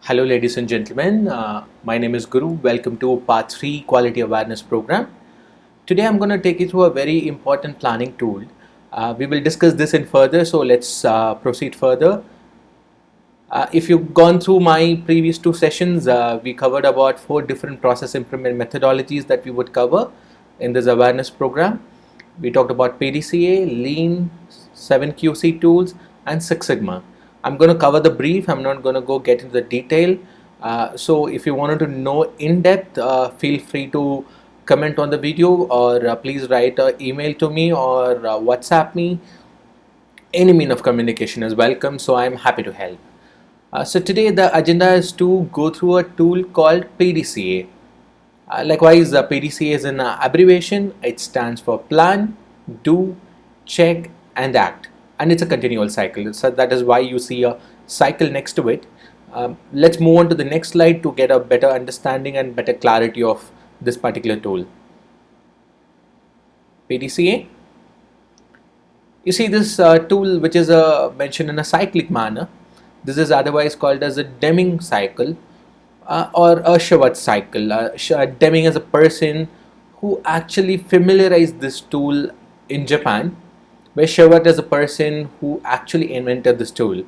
Hello, ladies and gentlemen. My name is Guru. Welcome to Part 3 Quality Awareness Program. Today, I'm going to take you through a very important planning tool. We will discuss this in further, so let's proceed further. If you've gone through my previous two sessions, we covered about 4 different process improvement methodologies that we would cover in this awareness program. We talked about PDCA, Lean, 7 QC tools, and Six Sigma. I'm going to cover the brief. I'm not going to go get into the detail. So if you wanted to know in depth, feel free to comment on the video, or please write an email to me, or WhatsApp me. Any mean of communication is welcome, so I'm happy to help. So today the agenda is to go through a tool called PDCA. Likewise, PDCA is an abbreviation. It stands for Plan, Do, Check, and Act. And it's a continual cycle. So that is why you see a cycle next to it. Let's move on to the next slide to get a better understanding and better clarity of this particular tool. PDCA. You see this tool, which is mentioned in a cyclic manner. This is otherwise called as a Deming cycle or a Schwartz cycle. Deming is a person who actually familiarized this tool in Japan, where Schwartz is a person who actually invented this tool.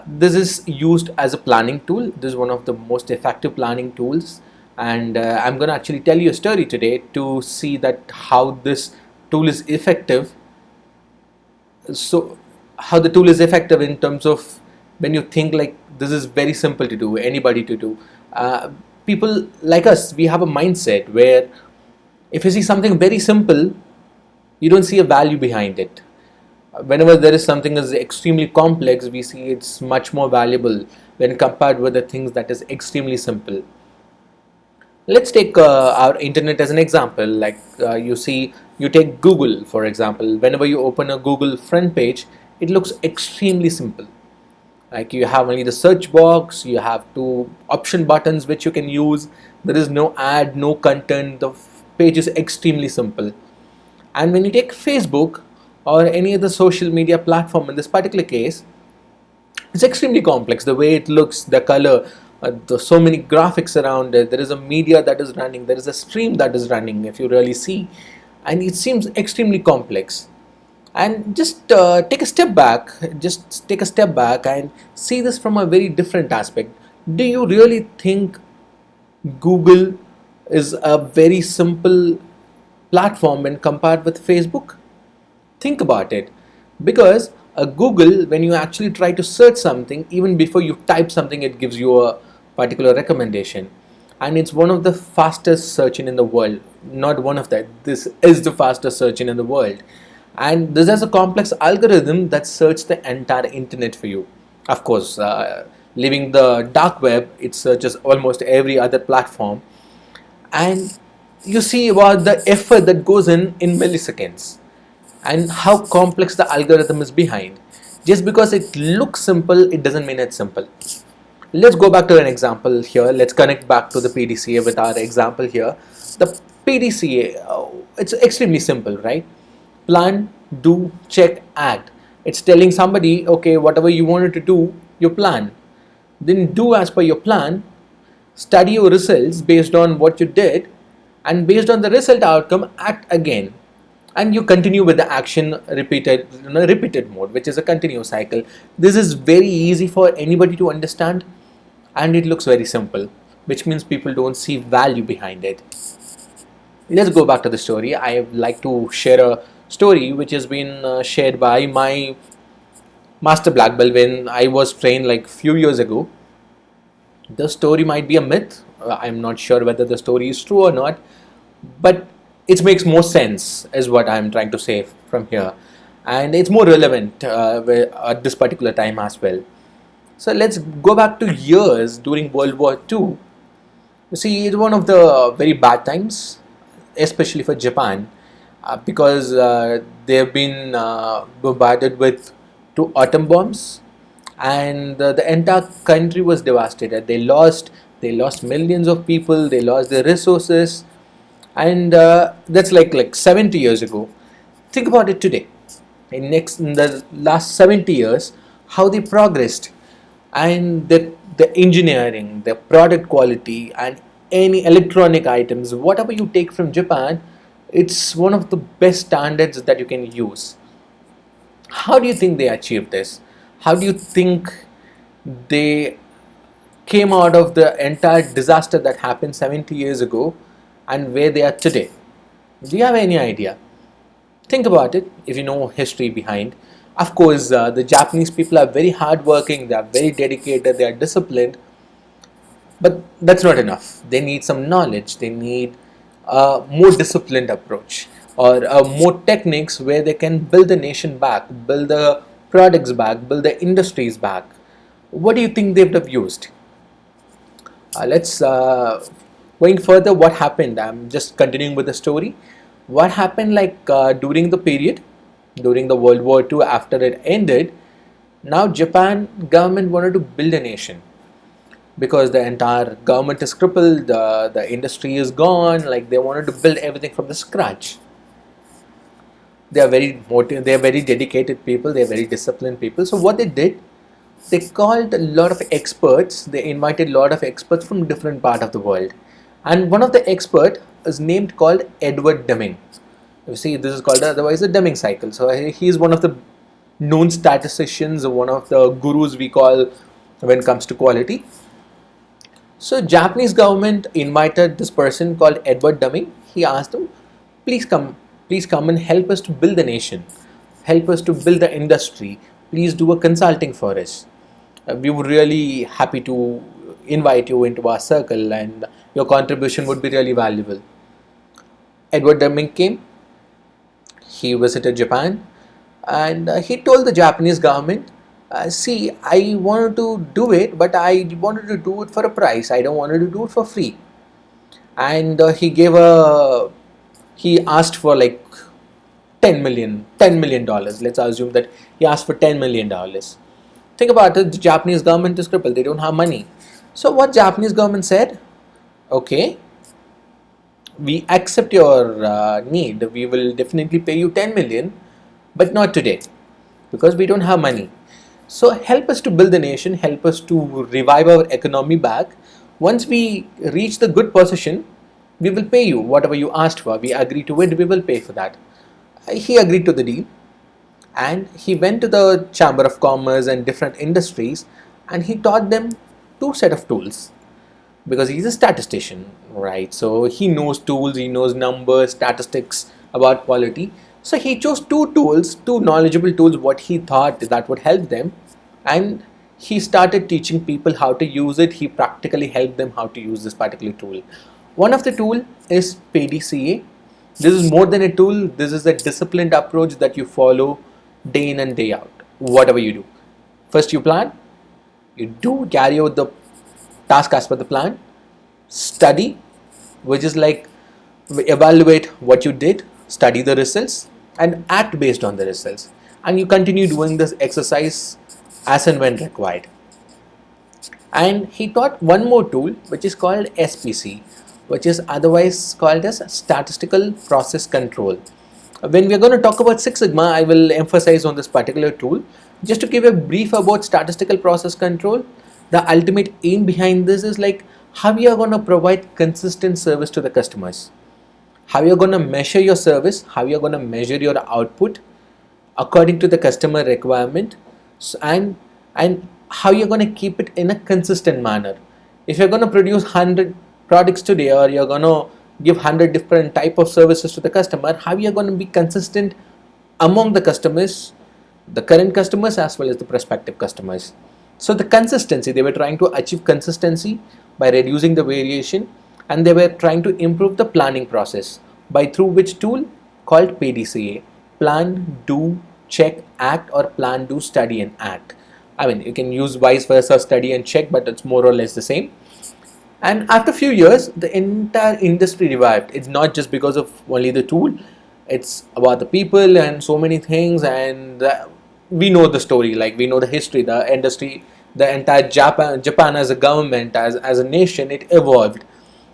This is used as a planning tool. This is one of the most effective planning tools, and I'm going to actually tell you a story today to see that how this tool is effective. So how the tool is effective in terms of when you think like this is very simple to do, anybody to do. People like us, we have a mindset where if you see something very simple, you don't see a value behind it. Whenever there is something that is extremely complex, we see it's much more valuable when compared with the things that is extremely simple. Let's take our internet as an example. Like you take Google, for example. Whenever you open a Google front page, it looks extremely simple. Like you have only the search box, you have 2 option buttons which you can use. There is no ad, no content. The page is extremely simple. And when you take Facebook or any other social media platform, in this particular case, it's extremely complex. The way it looks, the color, so many graphics around it. There is a media that is running. There is a stream that is running, if you really see. And it seems extremely complex. And just take a step back. Just take a step back and see this from a very different aspect. Do you really think Google is a very simple platform when compared with Facebook? Think about it, because Google, when you actually try to search something, even before you type something, it gives you a particular recommendation, and it's one of the fastest search engine in the world. Not one of that, this is the fastest search engine in the world, and this has a complex algorithm that searches the entire internet for you. Of course, leaving the dark web, it searches almost every other platform, and you see about the effort that goes in milliseconds and how complex the algorithm is behind. Just because it looks simple, it doesn't mean it's simple. Let's go back to an example here. Let's connect back to the PDCA with our example here. The PDCA, it's extremely simple, right? Plan, do, check, act. It's telling somebody, okay, whatever you wanted to do, you plan. Then do as per your plan, study your results based on what you did, and based on the result outcome, act again. And you continue with the action repeated mode, which is a continuous cycle. This is very easy for anybody to understand, and it looks very simple, which means people don't see value behind it. Let's go back to the story. I would like to share a story which has been shared by my master black belt when I was trained like few years ago. The story might be a myth. I'm not sure whether the story is true or not, but it makes more sense is what I'm trying to say from here, and it's more relevant at this particular time as well. So let's go back to years during World War II. You see, it's one of the very bad times, especially for Japan, because they have been bombarded with 2 atom bombs, and the entire country was devastated. They lost millions of people. They lost their resources. And that's like 70 years ago. Think about it today. In the last 70 years, how they progressed, and the engineering, the product quality, and any electronic items, whatever you take from Japan, it's one of the best standards that you can use. How do you think they achieved this? How do you think they came out of the entire disaster that happened 70 years ago and where they are today? Do you have any idea? Think about it if you know history behind. Of course, the Japanese people are very hardworking, they are very dedicated, they are disciplined, but that's not enough. They need some knowledge, they need a more disciplined approach, or more techniques where they can build the nation back, build the products back, build the industries back. What do you think they would have used? Let's going further. What happened? I'm just continuing with the story. What happened, like during the period, during the World War II, after it ended, now Japan government wanted to build a nation because the entire government is crippled, the industry is gone. Like they wanted to build everything from the scratch. They are very they are very dedicated people. They are very disciplined people. So what they did, they called a lot of experts. They invited a lot of experts from different part of the world, and one of the expert is named called Edward Deming. You see, this is called otherwise the Deming cycle. So he is one of the known statisticians, one of the gurus we call when it comes to quality. So Japanese government invited this person called Edward Deming. He asked him, please come and help us to build the nation, help us to build the industry. Please do a consulting for us. We would really happy to invite you into our circle, and your contribution would be really valuable. Edward Deming came. He visited Japan, and he told the Japanese government, see, I wanted to do it, but I wanted to do it for a price. I don't wanted to do it for free. And he asked for like $10 million. Let's assume that he asked for $10 million. Think about it, the Japanese government is crippled. They don't have money. So what Japanese government said, okay, we accept your need. We will definitely pay you 10 million, but not today because we don't have money. So help us to build the nation, help us to revive our economy back. Once we reach the good position, we will pay you whatever you asked for. We agree to it, we will pay for that. He agreed to the deal, and he went to the Chamber of Commerce and different industries, and he taught them two set of tools, because he's a statistician, right? So he knows tools, he knows numbers, statistics about quality. So he chose two tools, two knowledgeable tools, what he thought that would help them, and he started teaching people how to use it. He practically helped them how to use this particular tool. One of the tool is PDCA. This is more than a tool. This is a disciplined approach that you follow day in and day out, whatever you do. First you plan, you do carry out the task as per the plan, study, which is like evaluate what you did, study the results, and act based on the results, and you continue doing this exercise as and when required. And he taught one more tool which is called SPC, which is otherwise called as statistical process control. When we are going to talk about Six Sigma, I will emphasize on this particular tool. Just to give a brief about statistical process control, the ultimate aim behind this is like how you are going to provide consistent service to the customers, how you're going to measure your service, how you're going to measure your output according to the customer requirement, and how you're going to keep it in a consistent manner. If you're going to produce 100 products today, or you're going to give 100 different type of services to the customer, how you're going to be consistent among the customers, the current customers as well as the prospective customers. So the consistency, they were trying to achieve consistency by reducing the variation, and they were trying to improve the planning process by through which tool called PDCA, plan, do, check, act, or plan, do, study, and act. I mean, you can use vice versa, study and check, but it's more or less the same. And after a few years, the entire industry revived. It's not just because of only the tool, it's about the people and so many things. And we know the story, like we know the history, the industry, the entire Japan as a government, as a nation, it evolved.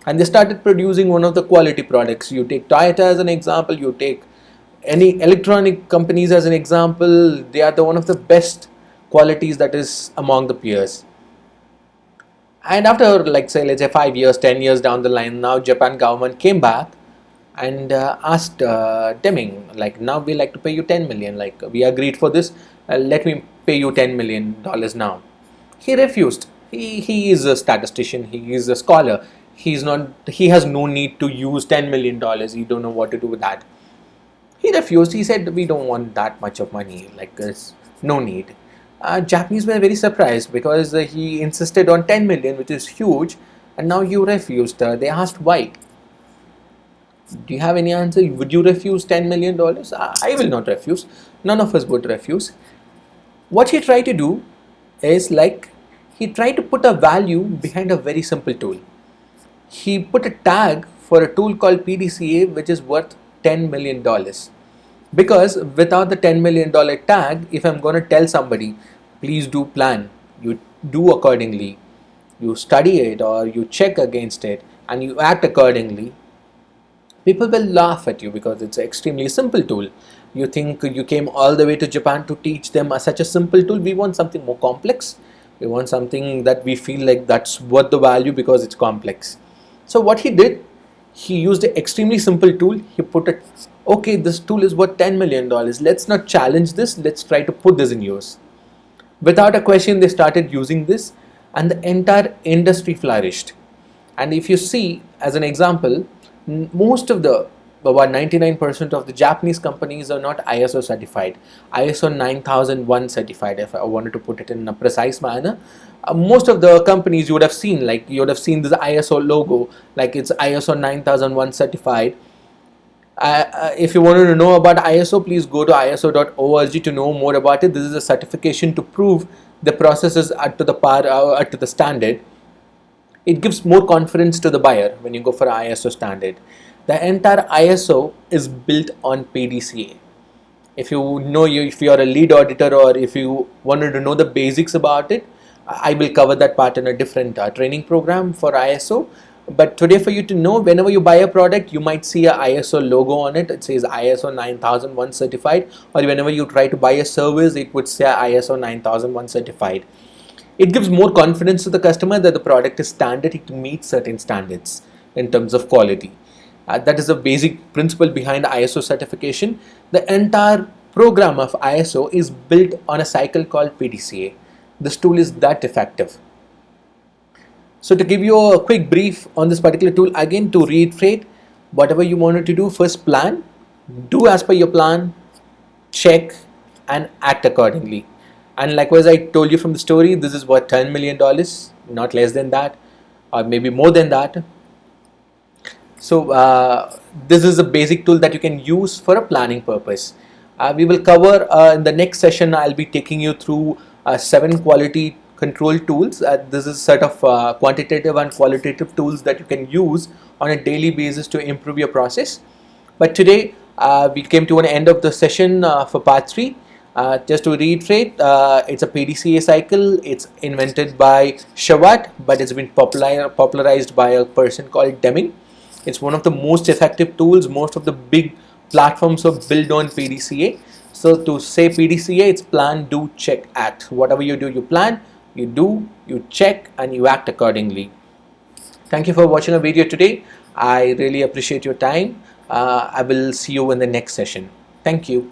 And they started producing one of the quality products. You take Toyota as an example, you take any electronic companies as an example, they are the one of the best qualities that is among the peers. And after, like, say, let's say 5 years, 10 years down the line, now Japan government came back and asked Deming, like, now we like to pay you 10 million, like, we agreed for this, let me pay you $10 million now. He refused. He is a statistician, he is a scholar, he has no need to use $10 million, he don't know what to do with that. He refused. He said, we don't want that much of money, like, there's no need. Japanese were very surprised because he insisted on 10 million, which is huge, and now you refused. They asked why. Do you have any answer? Would you refuse $10 million? I will not refuse. None of us would refuse. What he tried to do is, like, he tried to put a value behind a very simple tool. He put a tag for a tool called PDCA, which is worth $10 million. Because without the $10 million tag, if I'm going to tell somebody, please do plan, you do accordingly, you study it or you check against it and you act accordingly, people will laugh at you because it's an extremely simple tool. You think you came all the way to Japan to teach them such a simple tool. We want something more complex. We want something that we feel like that's worth the value because it's complex. So what he did, he used an extremely simple tool. He put it, okay, this tool is worth $10 million. Let's not challenge this. Let's try to put this in use. Without a question, they started using this and the entire industry flourished. And if you see, as an example, most of the, about 99% of the Japanese companies are not ISO certified, ISO 9001 certified, if I wanted to put it in a precise manner. Most of the companies you would have seen, like you would have seen this ISO logo, like it's ISO 9001 certified. If you wanted to know about ISO, please go to iso.org to know more about it. This is a certification to prove the process is up to the par, up to the standard. It gives more confidence to the buyer when you go for ISO standard. The entire ISO is built on PDCA. If you know, if you are a lead auditor or if you wanted to know the basics about it, I will cover that part in a different training program for ISO. But today, for you to know, whenever you buy a product, you might see a ISO logo on it. It says ISO 9001 certified, or whenever you try to buy a service, it would say ISO 9001 certified. It gives more confidence to the customer that the product is standard, it meets certain standards in terms of quality. That is the basic principle behind ISO certification. The entire program of ISO is built on a cycle called PDCA. This tool is that effective. So to give you a quick brief on this particular tool, again to reiterate, whatever you wanted to do, first plan, do as per your plan, check and act accordingly. And likewise, I told you from the story, this is worth $10 million, not less than that, or maybe more than that. So this is a basic tool that you can use for a planning purpose. We will cover in the next session, I'll be taking you through 7 quality control tools. This is a set of quantitative and qualitative tools that you can use on a daily basis to improve your process. But today we came to an end of the session for part 3. Just to reiterate, it's a PDCA cycle. It's invented by Shawat, but it's been popularized by a person called Deming. It's one of the most effective tools. Most of the big platforms are built on PDCA. So to say PDCA, it's plan, do, check, act. Whatever you do, you plan, you do, you check, and you act accordingly. Thank you for watching our video today. I really appreciate your time. I will see you in the next session. Thank you.